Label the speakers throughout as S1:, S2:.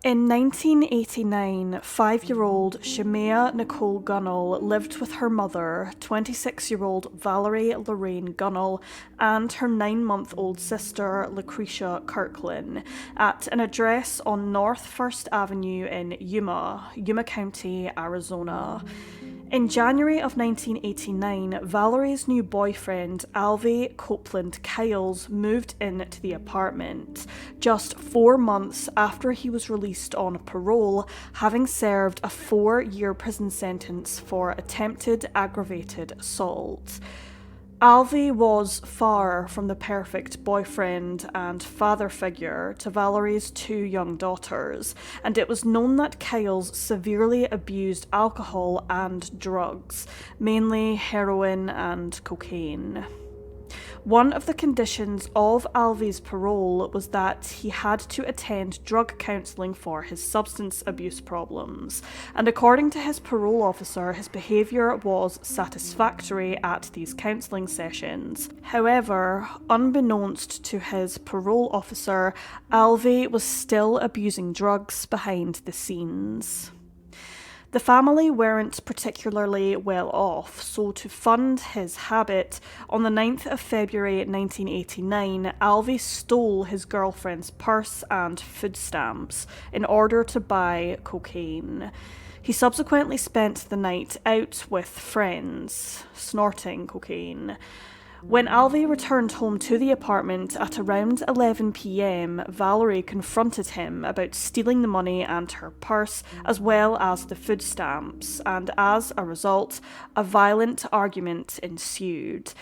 S1: In 1989, 5-year-old Shemaeah Nicole Gunnel lived with her mother, 26-year-old Valerie Lorraine Gunnel, and her 9-month-old sister, Lucretia Kirkland, at an address on North 1st Avenue in Yuma, County, Arizona. In January of 1989, Valerie's new boyfriend, Alvy Copeland Kyles, moved into the apartment, just 4 months after he was released on parole, having served a 4-year prison sentence for attempted aggravated assault. Alvy was far from the perfect boyfriend and father figure to Valerie's 2 young daughters, and it was known that Kyles severely abused alcohol and drugs, mainly heroin and cocaine. One of the conditions of Alvy's parole was that he had to attend drug counselling for his substance abuse problems, and according to his parole officer, his behaviour was satisfactory at these counselling sessions. However, unbeknownst to his parole officer, Alvy was still abusing drugs behind the scenes. The family weren't particularly well off, so to fund his habit, on the 9th of February 1989, Alvy stole his girlfriend's purse and food stamps in order to buy cocaine. He subsequently spent the night out with friends, snorting cocaine. When Alvy returned home to the apartment at around 11 p.m, Valerie confronted him about stealing the money and her purse, as well as the food stamps, and as a result, a violent argument ensued.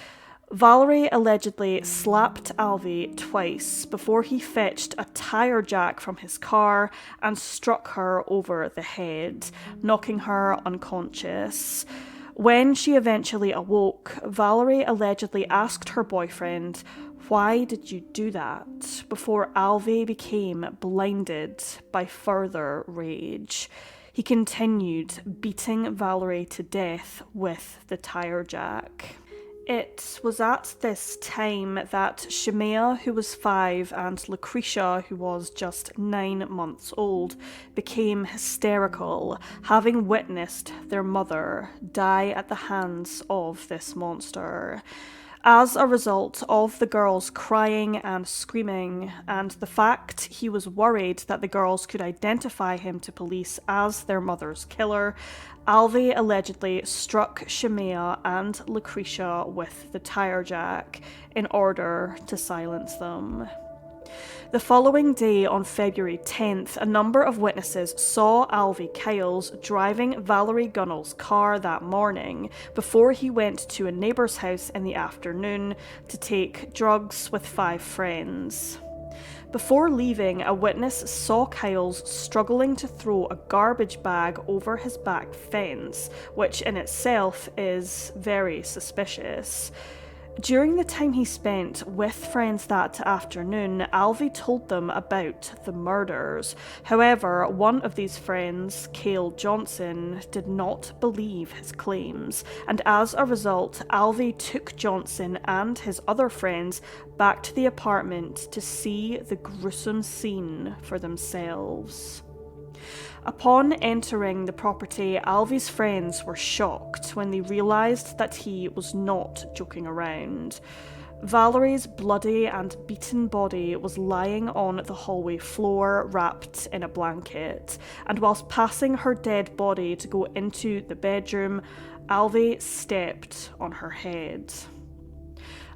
S1: Valerie allegedly slapped Alvy twice before he fetched a tire jack from his car and struck her over the head, knocking her unconscious. When she eventually awoke, Valerie allegedly asked her boyfriend, "Why did you do that?" before Alvy became blinded by further rage. He continued beating Valerie to death with the tire jack. It was at this time that Shemaeah, who was 5, and Lucretia, who was just 9 months old, became hysterical, having witnessed their mother die at the hands of this monster. As a result of the girls crying and screaming, and the fact he was worried that the girls could identify him to police as their mother's killer, Alvy allegedly struck Shemaeah and Lucretia with the tire jack in order to silence them. The following day, on February 10th, a number of witnesses saw Alvy Kyles driving Valerie Gunnel's car that morning before he went to a neighbour's house in the afternoon to take drugs with 5 friends. Before leaving, a witness saw Kyles struggling to throw a garbage bag over his back fence, which in itself is very suspicious. During the time he spent with friends that afternoon, Alvy told them about the murders. However, one of these friends, Cale Johnson, did not believe his claims, and as a result, Alvy took Johnson and his other friends back to the apartment to see the gruesome scene for themselves. Upon entering the property, Alvy's friends were shocked when they realised that he was not joking around. Valerie's bloody and beaten body was lying on the hallway floor, wrapped in a blanket, and whilst passing her dead body to go into the bedroom, Alvy stepped on her head.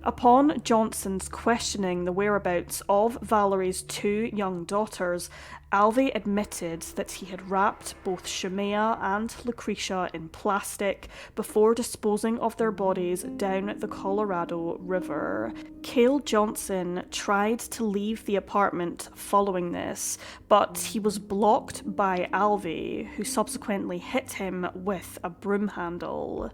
S1: Upon Johnson's questioning the whereabouts of Valerie's 2 young daughters, Alvy admitted that he had wrapped both Shemaeah and Lucretia in plastic before disposing of their bodies down the Colorado River. Cale Johnson tried to leave the apartment following this, but he was blocked by Alvy, who subsequently hit him with a broom handle.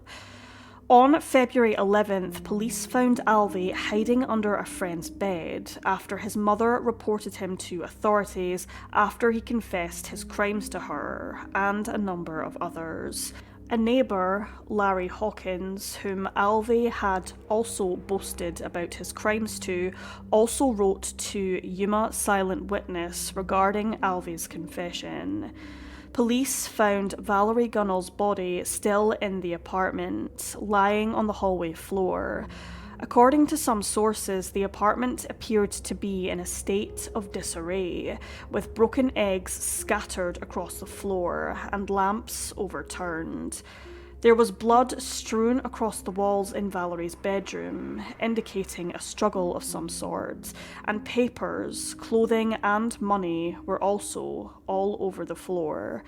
S1: On February 11th, police found Alvey hiding under a friend's bed after his mother reported him to authorities after he confessed his crimes to her and a number of others. A neighbour, Larry Hawkins, whom Alvey had also boasted about his crimes to, also wrote to Yuma Silent Witness regarding Alvey's confession. Police found Valerie Gunnel's body still in the apartment, lying on the hallway floor. According to some sources, the apartment appeared to be in a state of disarray, with broken eggs scattered across the floor and lamps overturned. There was blood strewn across the walls in Valerie's bedroom, indicating a struggle of some sort, and papers, clothing, and money were also all over the floor.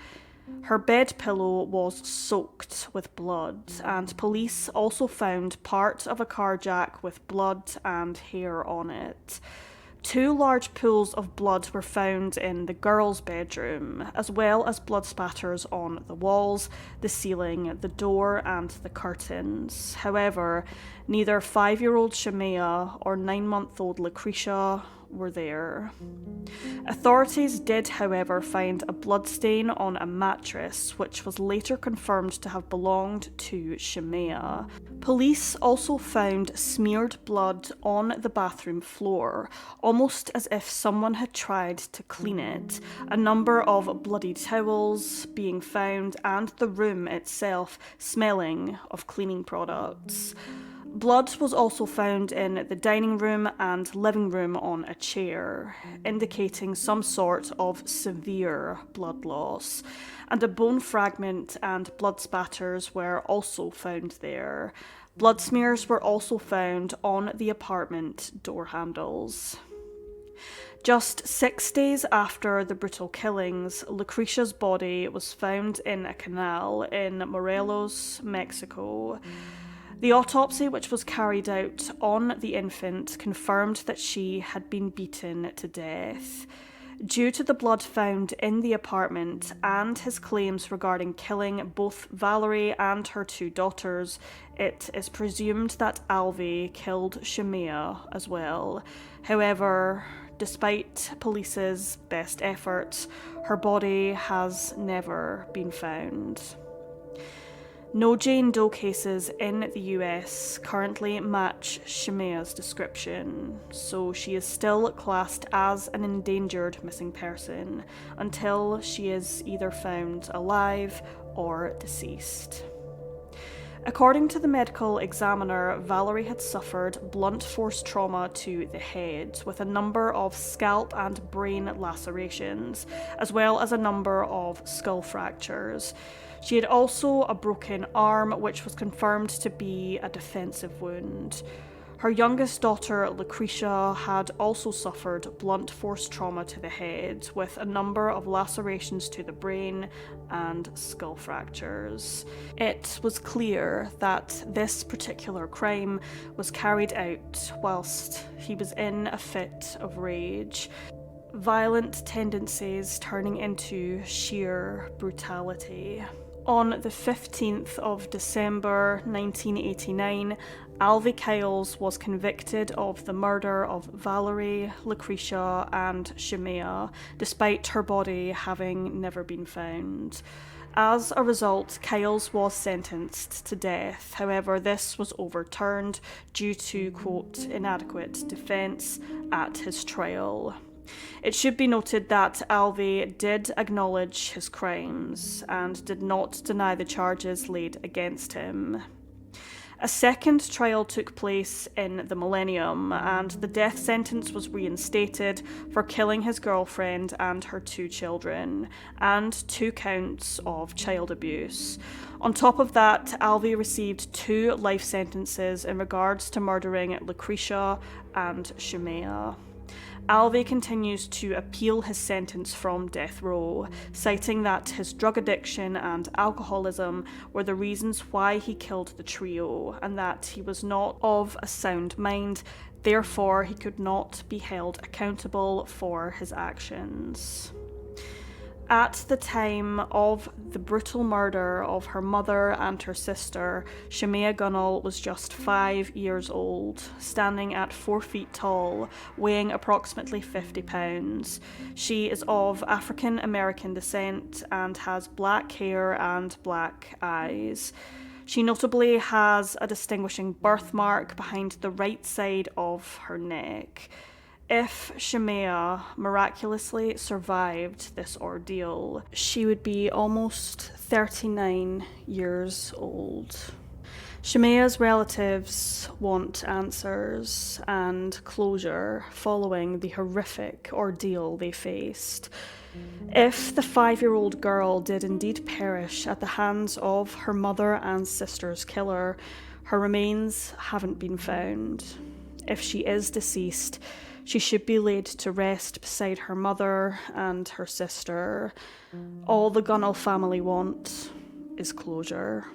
S1: Her bed pillow was soaked with blood, and police also found part of a car jack with blood and hair on it. 2 large pools of blood were found in the girls' bedroom, as well as blood spatters on the walls, the ceiling, the door, and the curtains. However, neither 5-year-old Shemaeah or 9-month-old Lucretia were there. Authorities did, however, find a bloodstain on a mattress, which was later confirmed to have belonged to Shemaeah. Police also found smeared blood on the bathroom floor, almost as if someone had tried to clean it, a number of bloody towels being found, and the room itself smelling of cleaning products. Blood was also found in the dining room and living room on a chair, indicating some sort of severe blood loss, and a bone fragment and blood spatters were also found there. Blood smears were also found on the apartment door handles. Just 6 days after the brutal killings, Lucretia's body was found in a canal in Morelos, Mexico. The autopsy which was carried out on the infant confirmed that she had been beaten to death. Due to the blood found in the apartment and his claims regarding killing both Valerie and her 2 daughters, it is presumed that Alvey killed Shemaeah as well. However, despite police's best efforts, her body has never been found. No Jane Doe cases in the US currently match Shemaeah's description, so she is still classed as an endangered missing person until she is either found alive or deceased. According to the medical examiner, Valerie had suffered blunt force trauma to the head, with a number of scalp and brain lacerations, as well as a number of skull fractures. She had also a broken arm, which was confirmed to be a defensive wound. Her youngest daughter, Lucretia, had also suffered blunt force trauma to the head, with a number of lacerations to the brain and skull fractures. It was clear that this particular crime was carried out whilst he was in a fit of rage, violent tendencies turning into sheer brutality. On the 15th of December 1989, Alvey Kyles was convicted of the murder of Valerie, Lucretia, and Shemaeah, despite her body having never been found. As a result, Kyles was sentenced to death. However, this was overturned due to, quote, inadequate defence at his trial. It should be noted that Alvey did acknowledge his crimes and did not deny the charges laid against him. A second trial took place in the millennium, and the death sentence was reinstated for killing his girlfriend and her 2 children, and 2 counts of child abuse. On top of that, Alvey received 2 life sentences in regards to murdering Lucretia and Shemaeah. Alvey continues to appeal his sentence from death row, citing that his drug addiction and alcoholism were the reasons why he killed the trio, and that he was not of a sound mind, therefore he could not be held accountable for his actions. At the time of the brutal murder of her mother and her sister, Shemaeah Gunnel was just 5 years old, standing at 4 feet tall, weighing approximately 50 pounds. She is of African American descent and has black hair and black eyes. She notably has a distinguishing birthmark behind the right side of her neck. If Shemaeah miraculously survived this ordeal, she would be almost 39 years old. Shemaeah's relatives want answers and closure following the horrific ordeal they faced. If the 5-year-old girl did indeed perish at the hands of her mother and sister's killer, her remains haven't been found. If she is deceased, she should be laid to rest beside her mother and her sister. All the Gunnel family want is closure.